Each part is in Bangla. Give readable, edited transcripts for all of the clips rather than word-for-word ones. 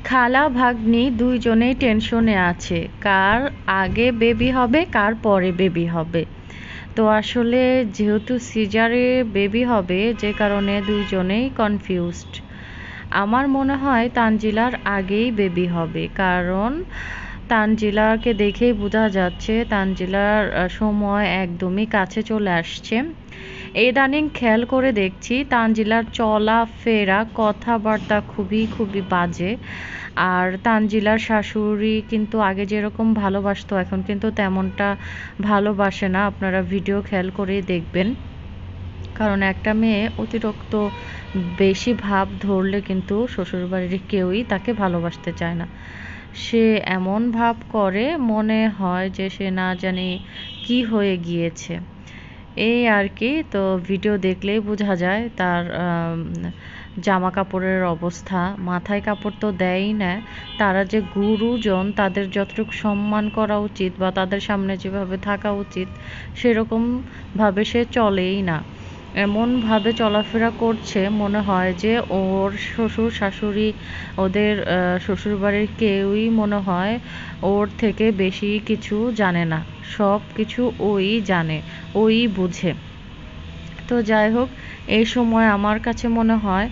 খালা ভাগ্নি দুইজনেই টেনশনে আছে, কার আগে বেবি হবে কার পরে বেবি হবে। তো আসলে যেহেতু সিজারে বেবি হবে, যে কারণে দুইজনেই কনফিউজড। আমার মনে হয় তানজিলার আগেই বেবি হবে, কারণ তানজিলাকে দেখেই বোঝা যাচ্ছে তানজিলার সময় একদমই কাছে চলে আসছে। ইদানিং খেয়াল করে দেখছি তানজিলার চলাফেরা কথাবার্তা খুবই বাজে। আর তানজিলার শাশুড়ি কিন্তু আগে যেরকম ভালোবাসতো এখন কিন্তু তেমনটা ভালোবাসে না, আপনারা ভিডিও খেয়াল করেই দেখবেন। কারণ একটা মেয়ে অতিরিক্ত বেশি ভাব ধরলে কিন্তু শ্বশুরবাড়ির কেউই তাকে ভালোবাসতে চায় না। সে এমন ভাব করে মনে হয় যে সে না জানি কি হয়ে গিয়েছে। এই আর কি। তো ভিডিও দেখলেই বোঝা যায় তার জামা কাপড়ের অবস্থা। মাথায় কাপড় তো দেয়ই না। তারা যে গুরুজন, তাদের যতটুকু সম্মান করা উচিত বা তাদের সামনে যেভাবে থাকা উচিত সেরকমভাবে সে চলেই না। এমনভাবে চলাফেরা করছে মনে হয় যে ওর শ্বশুর শাশুড়ি, ওদের শ্বশুরবাড়ির কেউই মনে হয় ওর থেকে বেশি কিছু জানে না। সব কিছু ওই জানে, ওই বুঝে। তো যাই হোক, এই সময় আমার কাছে মনে হয়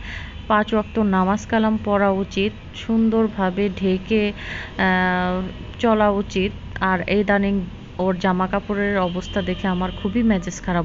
5 ওয়াক্ত নামাজ কালাম পড়া উচিত, সুন্দরভাবে ঢেকে চলা উচিত। আর ইদানিং ওর জামা কাপড়ের অবস্থা দেখে আমার খুবই মেজাজ খারাপ।